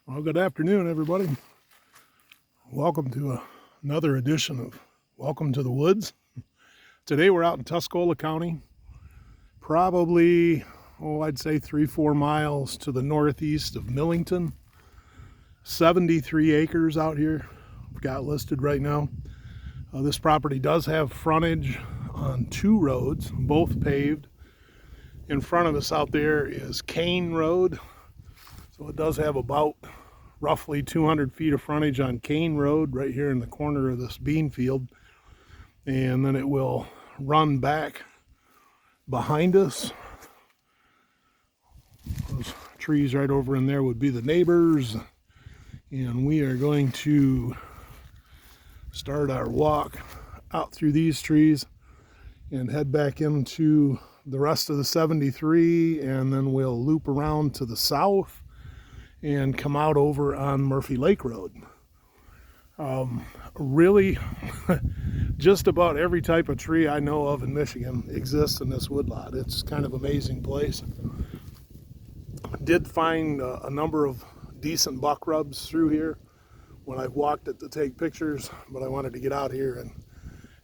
Well, good afternoon, everybody. Welcome to another edition of Welcome to the Woods. Today we're out in Tuscola County, probably, I'd say 3-4 miles to the northeast of Millington. 73 acres out here, we've got listed right now. This property does have frontage on 2 roads, both paved. In front of us out there is Cane Road. So it does have about roughly 200 feet of frontage on Cane Road right here in the corner of this bean field. And then it will run back behind us. Those trees right over in there would be the neighbors. And we are going to start our walk out through these trees and head back into the rest of the 73, and then we'll loop around to the south and come out over on Murphy Lake Road. Really, just about every type of tree I know of in Michigan exists in this woodlot. It's kind of an amazing place. Did find a number of decent buck rubs through here when I've walked it to take pictures, but I wanted to get out here and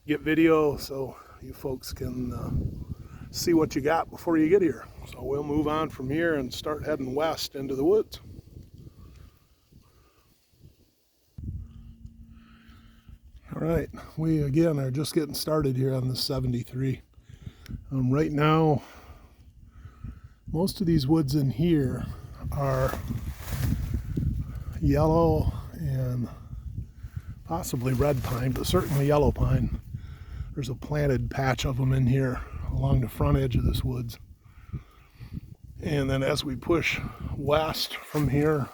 get video so you folks can see what you got before you get here. So we'll move on from here and start heading west into the woods. All right, we again are just getting started here on this 73. Right now, most of these woods in here are yellow and possibly red pine, but certainly yellow pine. There's a planted patch of them in here along the front edge of this woods. And then as we push west from here,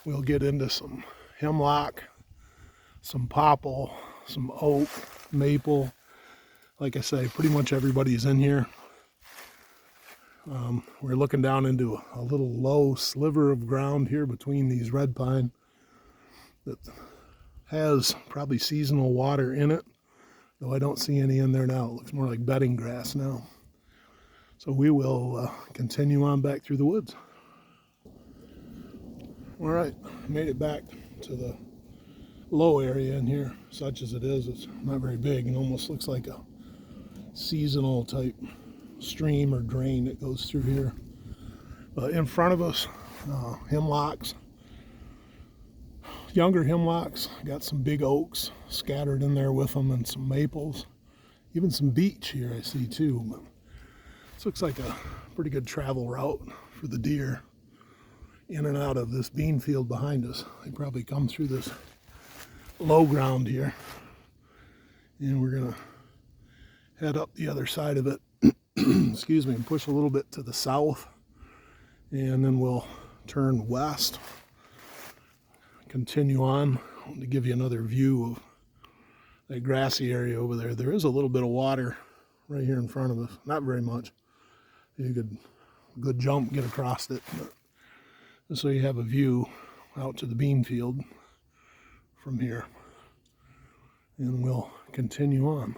we'll get into some hemlock, some popple, some oak, maple. Like I say, pretty much everybody's in here. We're looking down into a little low sliver of ground here between these red pine that has probably seasonal water in it, though I don't see any in there now. It looks more like bedding grass now. So we will continue on back through the woods. All right, made it back to the low area in here. Such as it is, it's not very big and almost looks like a seasonal type stream or drain that goes through here. But in front of us, hemlocks, younger hemlocks, got some big oaks scattered in there with them, and some maples, even some beech here I see too. But this looks like a pretty good travel route for the deer in and out of this bean field behind us. They probably come through this low ground here, and we're gonna head up the other side of it excuse me, and push a little bit to the south, and then we'll turn west, continue on. I want to give you another view of that grassy area over there. There is a little bit of water right here in front of us, not very much. You could good jump, get across it, but just so you have a view out to the bean field from here, and we'll continue on.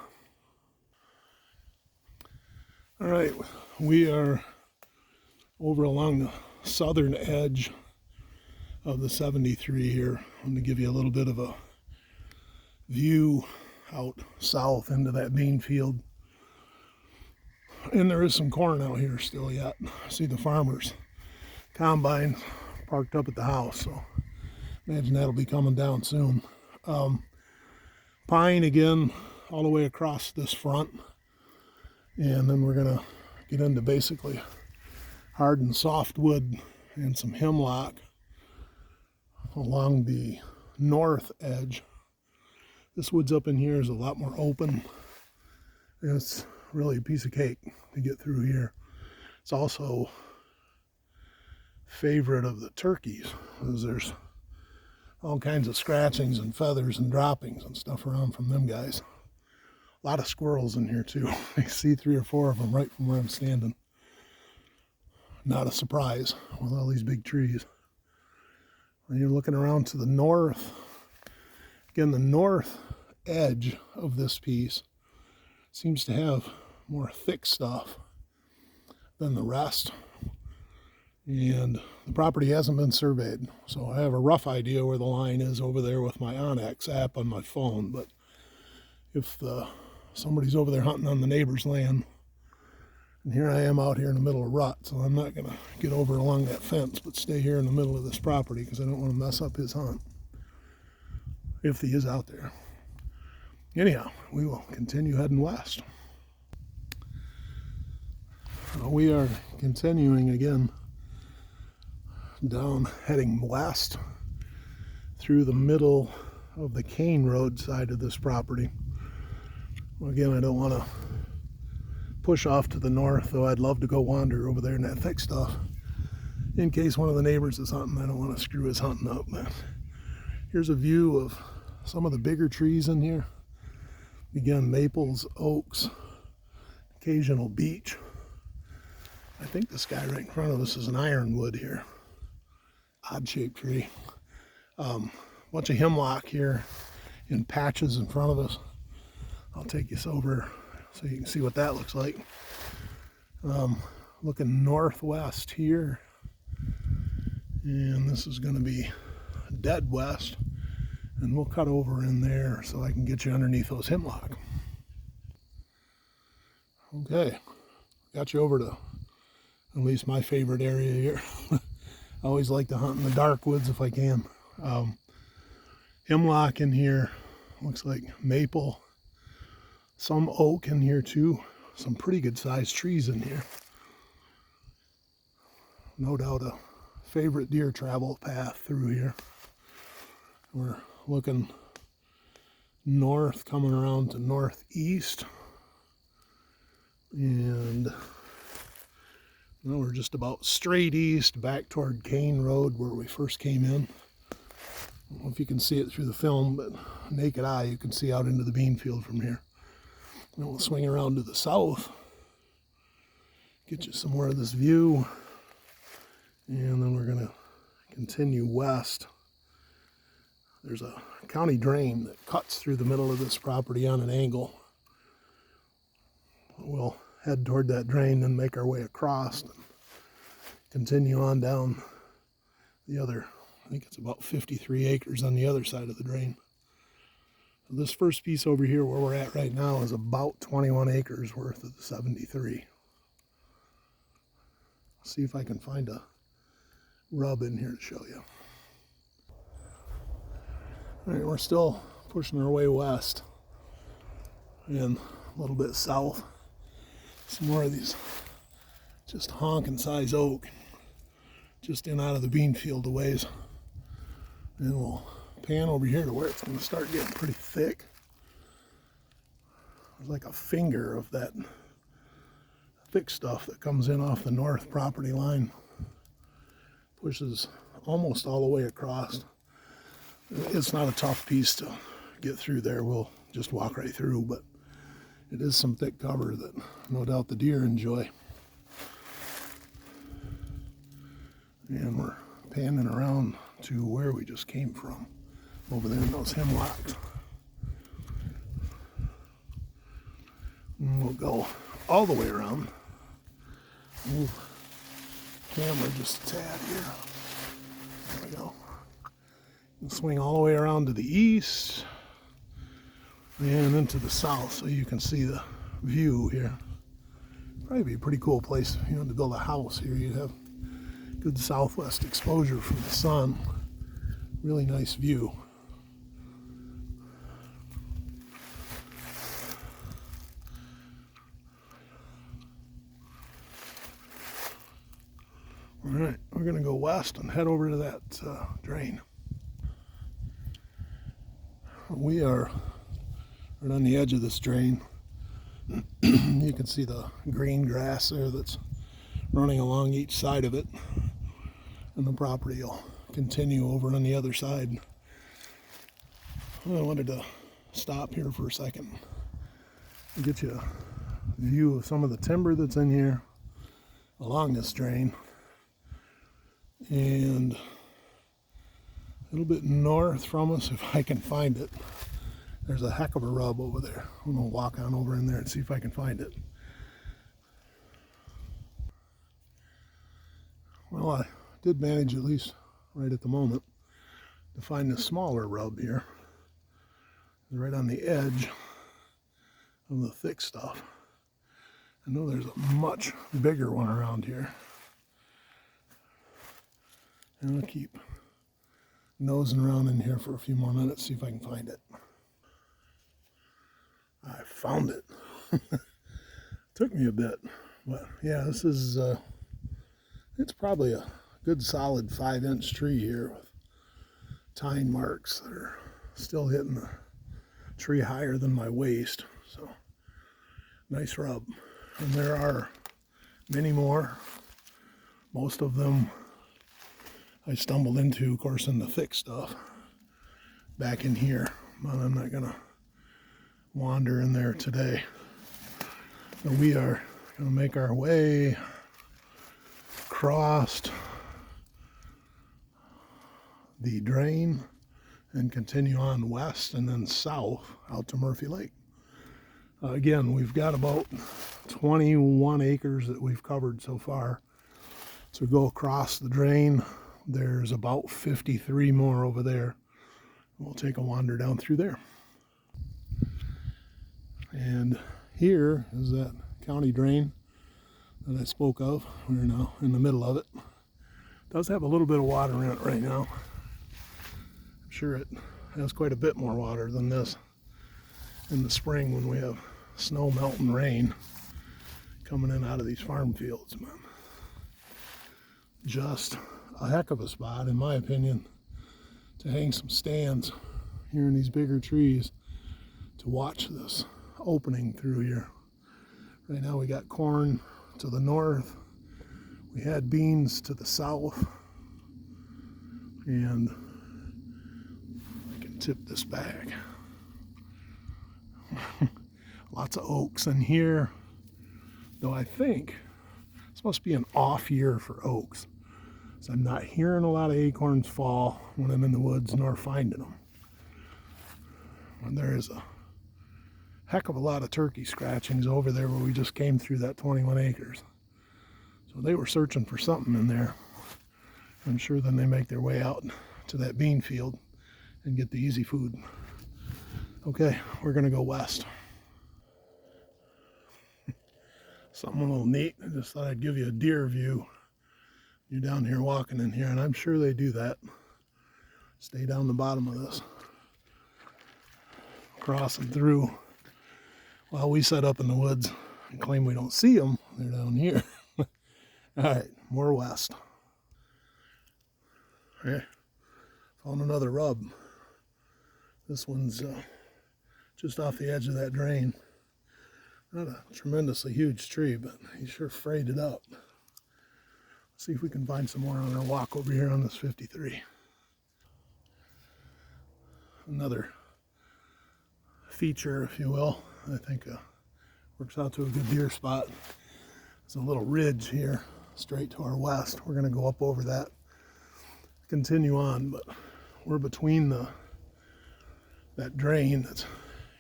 All right, we are over along the southern edge of the 73 here. I'm going to give you a little bit of a view out south into that bean field. And there is some corn out here still yet. I see the farmer's combine parked up at the house, so imagine that'll be coming down soon. Pine again all the way across this front. And then we're going to get into basically hard and soft wood and some hemlock along the north edge. This woods up in here is a lot more open. It's really a piece of cake to get through here. It's also favorite of the turkeys, because there's all kinds of scratchings and feathers and droppings and stuff around from them guys. A lot of squirrels in here too. I see 3 or 4 of them right from where I'm standing. Not a surprise with all these big trees. When you're looking around to the north, again, the north edge of this piece seems to have more thick stuff than the rest. And the property hasn't been surveyed, so I have a rough idea where the line is over there with my Onyx app on my phone. But if somebody's over there hunting on the neighbor's land, and here I am out here in the middle of rut, so I'm not going to get over along that fence, but stay here in the middle of this property because I don't want to mess up his hunt, if he is out there. Anyhow, we will continue heading west. We are continuing again down, heading west through the middle of the Cane Road side of this property. Again, I don't want to push off to the north, though I'd love to go wander over there in that thick stuff in case one of the neighbors is hunting. I don't want to screw his hunting up. But here's a view of some of the bigger trees in here. Again, maples, oaks, occasional beech. I think this guy right in front of us is an ironwood here. Odd-shaped tree. Bunch of hemlock here in patches in front of us. I'll take you over so you can see what that looks like. Looking northwest here, and this is going to be dead west, and we'll cut over in there so I can get you underneath those hemlock. Okay, got you over to at least my favorite area here. I always like to hunt in the dark woods if I can. Hemlock in here, looks like maple, some oak in here too, some pretty good sized trees in here. No doubt a favorite deer travel path through here. We're looking north, coming around to northeast, and now we're just about straight east back toward Cane Road where we first came in. I don't know if you can see it through the film, but naked eye you can see out into the bean field from here. And we'll swing around to the south, get you some more of this view, and then we're going to continue west. There's a county drain that cuts through the middle of this property on an angle. We'll head toward that drain and make our way across and continue on down the other, I think it's about 53 acres on the other side of the drain. So this first piece over here where we're at right now is about 21 acres worth of the 73. See if I can find a rub in here to show you. All right, we're still pushing our way west and a little bit south. Some more of these just honking size oak just in out of the bean field a ways. And we'll pan over here to where it's going to start getting pretty thick. There's like a finger of that thick stuff that comes in off the north property line. Pushes almost all the way across. It's not a tough piece to get through there. We'll just walk right through, but it is some thick cover that no doubt the deer enjoy. And we're panning around to where we just came from, over there in those hemlocks. And we'll go all the way around. Move camera just a tad here. There we go. We'll swing all the way around to the east and into the south so you can see the view here. Probably be a pretty cool place if you wanted to build a house here. You'd have good southwest exposure from the sun. Really nice view. All right, we're going to go west and head over to that drain. We are right on the edge of this drain. You can see the green grass there that's running along each side of it, and the property will continue over on the other side. I wanted to stop here for a second and get you a view of some of the timber that's in here along this drain. And a little bit north from us, if I can find it, there's a heck of a rub over there. I'm going to walk on over in there and see if I can find it. Well, I did manage, at least right at the moment, to find this smaller rub here. Right on the edge of the thick stuff. I know there's a much bigger one around here. And I'll keep nosing around in here for a few more minutes, see if I can find it. I found it. Took me a bit, but yeah, this is, it's probably a good solid 5-inch tree here with tine marks that are still hitting the tree higher than my waist. So nice rub. And there are many more. Most of them I stumbled into, of course, in the thick stuff back in here, but I'm not gonna wander in there today. So we are gonna make our way across the drain and continue on west and then south out to Murphy Lake. Again, we've got about 21 acres that we've covered so far. So go across the drain, there's about 53 more over there. We'll take a wander down through there. And here is that county drain that I spoke of. We're now in the middle of it. It does have a little bit of water in it right now. I'm sure it has quite a bit more water than this in the spring when we have snow, melt, and rain coming in out of these farm fields, man. Just a heck of a spot, in my opinion, to hang some stands here in these bigger trees to watch this opening through here. Right now we got corn to the north, we had beans to the south, and I can tip this back. Lots of oaks in here, though I think this must be an off year for oaks. So I'm not hearing a lot of acorns fall when I'm in the woods, nor finding them. And there is a heck of a lot of turkey scratchings over there where we just came through that 21 acres. So they were searching for something in there. I'm sure then they make their way out to that bean field and get the easy food. Okay, we're gonna go west. Something a little neat. I just thought I'd give you a deer view. You're down here walking in here, and I'm sure they do that. Stay down the bottom of this. Crossing through. While we set up in the woods and claim we don't see them, they're down here. All right, more west. Okay, found another rub. This one's just off the edge of that drain. Not a tremendously huge tree, but he sure frayed it up. Let's see if we can find some more on our walk over here on this 53. Another feature, if you will, I think works out to a good deer spot. There's a little ridge here straight to our west. We're going to go up over that, continue on, but we're between that drain that's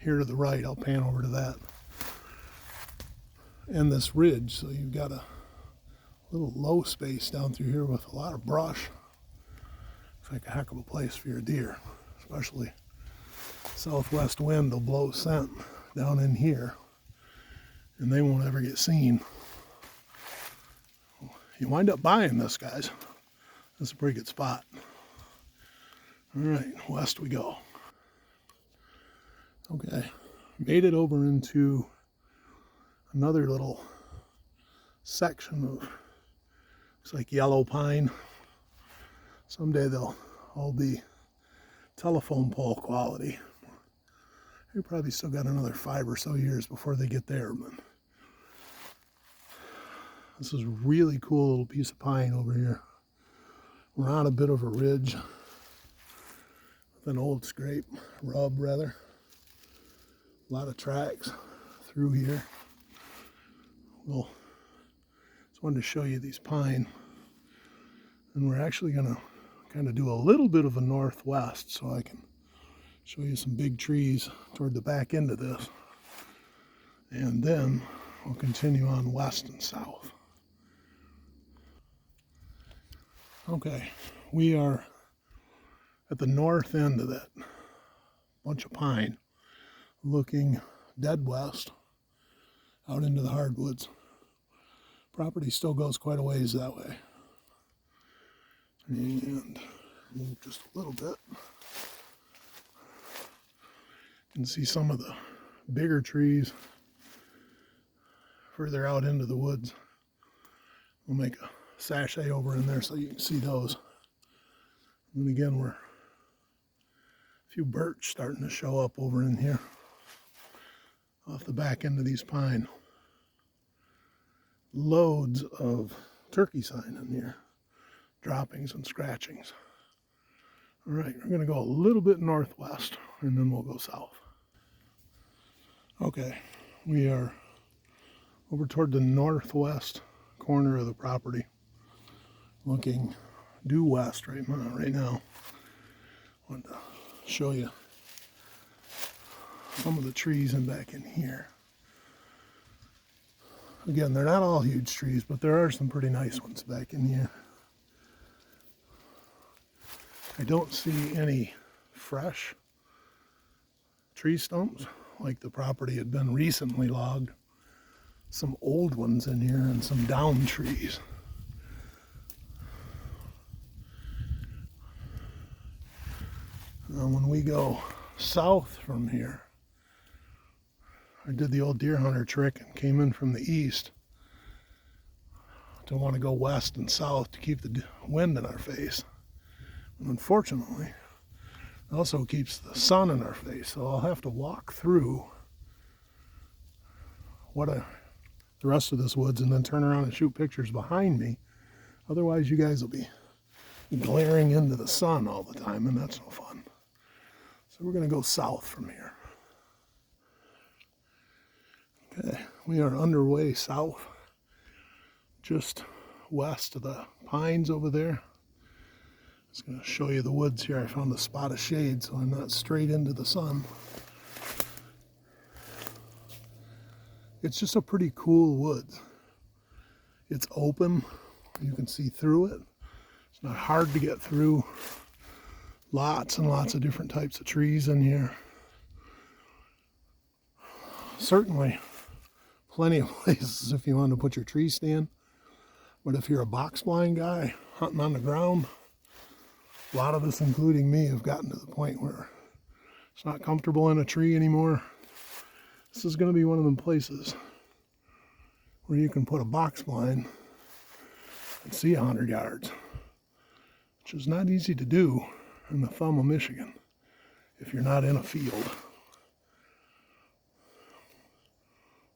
here to the right. I'll pan over to that. And this ridge, so you've got a little low space down through here with a lot of brush. Looks like a heck of a place for your deer, especially southwest wind will blow scent down in here and they won't ever get seen. You wind up buying this, guys. This is a pretty good spot. All right, west we go. Okay, made it over into another little section of, looks like yellow pine. Someday they'll all be telephone pole quality. They probably still got another 5 or so years before they get there, but this is a really cool little piece of pine over here. We're on a bit of a ridge with an old scrape, rub rather. A lot of tracks through here. Well, just wanted to show you these pine, and we're actually going to kind of do a little bit of a northwest so I can show you some big trees toward the back end of this, and then we'll continue on west and south. Okay, we are at the north end of that bunch of pine, looking dead west out into the hardwoods. Property still goes quite a ways that way. And move just a little bit. You can see some of the bigger trees further out into the woods. We'll make a sachet over in there so you can see those. And again, we're a few birch starting to show up over in here off the back end of these pine. Loads of turkey sign in here, droppings and scratchings. All right, we're going to go a little bit northwest and then we'll go south. Okay, we are over toward the northwest corner of the property, looking due west right now. I want to show you some of the trees in back in here. Again, they're not all huge trees, but there are some pretty nice ones back in here. I don't see any fresh tree stumps like the property had been recently logged. Some old ones in here and some down trees. Now when we go south from here, I did the old deer hunter trick and came in from the east to want to go west and south to keep the wind in our face. And unfortunately, it also keeps the sun in our face, so I'll have to walk through the rest of this woods and then turn around and shoot pictures behind me. Otherwise, you guys will be glaring into the sun all the time, and that's no fun. So we're going to go south from here. Okay, we are underway south, just west of the pines over there. Just going to show you the woods here. I found a spot of shade so I'm not straight into the sun. It's just a pretty cool woods. It's open. You can see through it. It's not hard to get through. Lots and lots of different types of trees in here. Certainly plenty of places if you want to put your tree stand. But if you're a box blind guy hunting on the ground, a lot of us, including me, have gotten to the point where it's not comfortable in a tree anymore. This is going to be one of them places where you can put a box blind and see 100 yards, which is not easy to do in the thumb of Michigan if you're not in a field.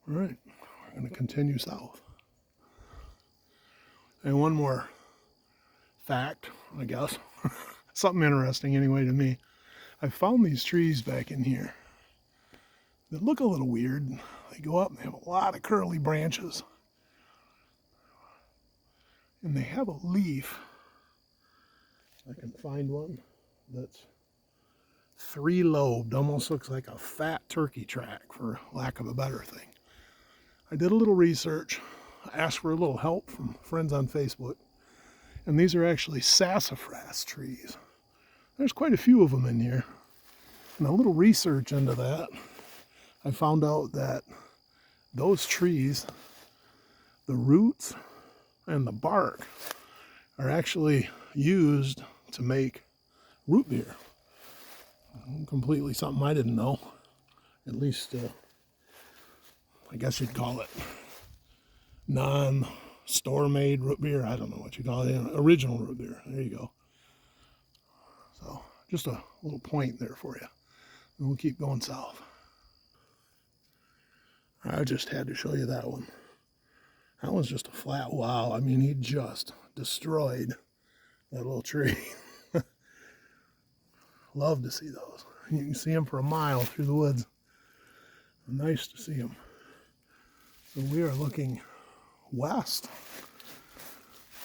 All right, we're going to continue south. And one more fact, I guess, something interesting anyway to me. I found these trees back in here that look a little weird. They go up and they have a lot of curly branches. And they have a leaf, I can find one, that's 3-lobed, almost looks like a fat turkey track, for lack of a better thing. I did a little research, asked for a little help from friends on Facebook, and these are actually sassafras trees. There's quite a few of them in here. And a little research into that, I found out that those trees, the roots and the bark, are actually used to make root beer. Completely something I didn't know. At least, I guess you'd call it non-store-made root beer. I don't know what you call it. Original root beer. There you go. So, just a little point there for you. And we'll keep going south. I just had to show you that one. That one's just a flat wow. I mean, he just destroyed that little tree. Love to see those. You can see them for a mile through the woods. Nice to see them. So we are looking west.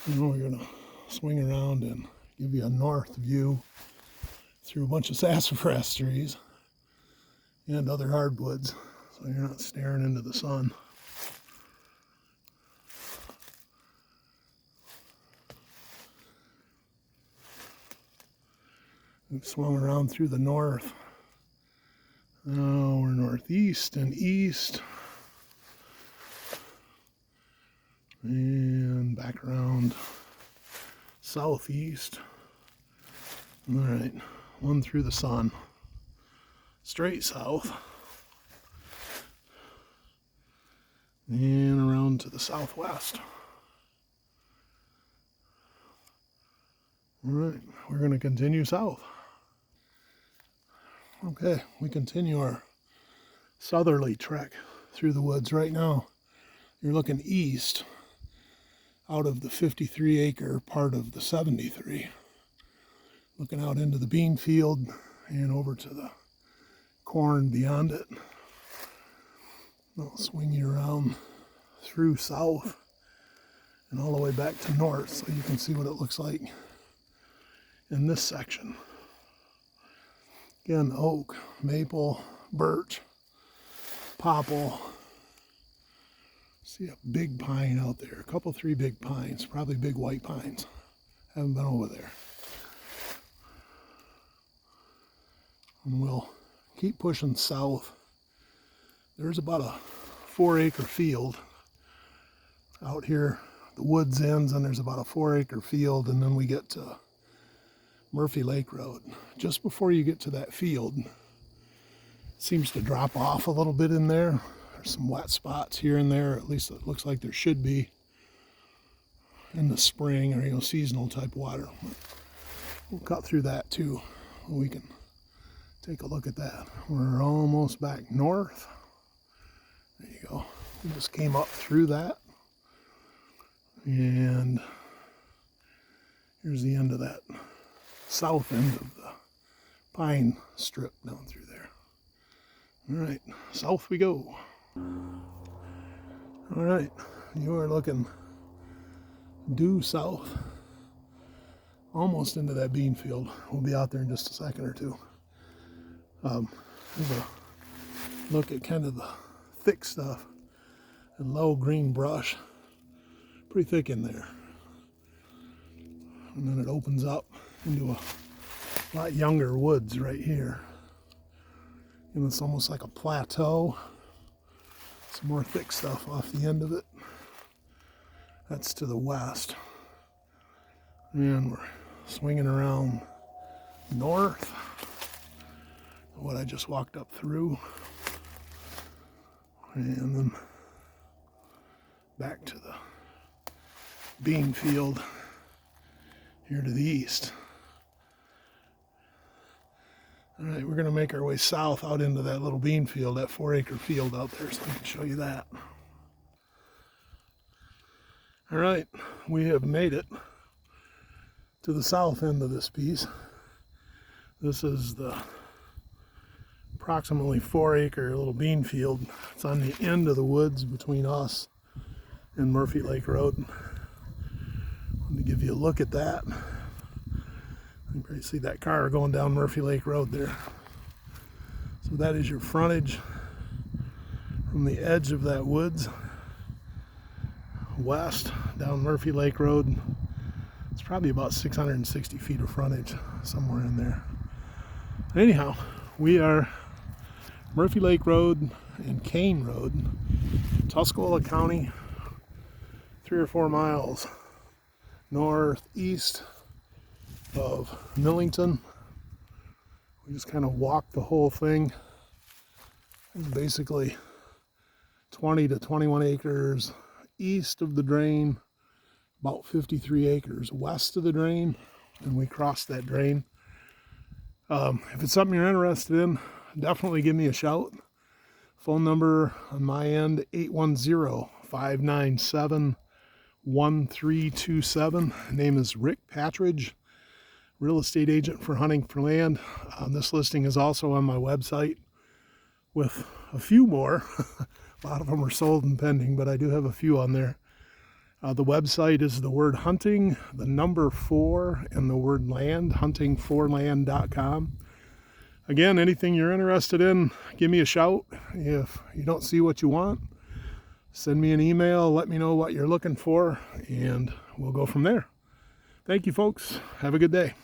And we're going to swing around and give you a north view through a bunch of sassafras trees and other hardwoods, so you're not staring into the sun. We've swung around through the north. Now we're northeast and east. And back around southeast. All right, one through the sun. Straight south. And around to the southwest. All right, we're going to continue south. Okay, we continue our southerly trek through the woods. Right now, you're looking east out of the 53-acre part of the 73. Looking out into the bean field and over to the corn beyond it. I'll swing you around through south and all the way back to north so you can see what it looks like in this section. Again, oak, maple, birch, popple. See a big pine out there, a couple, 3 big pines, probably big white pines. Haven't been over there. And we'll keep pushing south. There's about a 4-acre field out here. The woods ends and there's about a 4-acre field, and then we get to Murphy Lake Road. Just before you get to that field, it seems to drop off a little bit in there. There's some wet spots here and there, at least it looks like there should be in the spring or seasonal type water. We'll cut through that too. We can take a look at that. We're almost back north. There you go. We just came up through that. And here's the end of that south end of the pine strip down through there. All right, south we go. All right, you are looking due south, almost into that bean field. We'll be out there in just a second or two. Here's a look at kind of the thick stuff and low green brush. Pretty thick in there. And then it opens up into a lot younger woods right here. And it's almost like a plateau. Some more thick stuff off the end of it. That's to the west. And we're swinging around north. What I just walked up through. And then back to the bean field here to the east. All right, we're going to make our way south out into that little bean field, that 4-acre field out there, so I can show you that. All right, we have made it to the south end of this piece. This is the approximately 4-acre little bean field. It's on the end of the woods between us and Murphy Lake Road. Let me give you a look at that. You can probably see that car going down Murphy Lake Road there. So that is your frontage from the edge of that woods west down Murphy Lake Road. It's probably about 660 feet of frontage, somewhere in there. Anyhow, we are Murphy Lake Road and Kane Road, Tuscola County, 3 or 4 miles northeast of Millington. We just kind of walked the whole thing. It's basically 20 to 21 acres east of the drain, about 53 acres west of the drain, and we crossed that drain. If it's something you're interested in, definitely give me a shout. Phone number on my end, 810-597-1327. Name is Rick Patridge, real estate agent for Hunting for Land. This listing is also on my website with a few more. A lot of them are sold and pending, but I do have a few on there. The website is the word hunting, the number 4, and the word land, huntingforland.com. Again, anything you're interested in, give me a shout. If you don't see what you want, send me an email, let me know what you're looking for, and we'll go from there. Thank you, folks. Have a good day.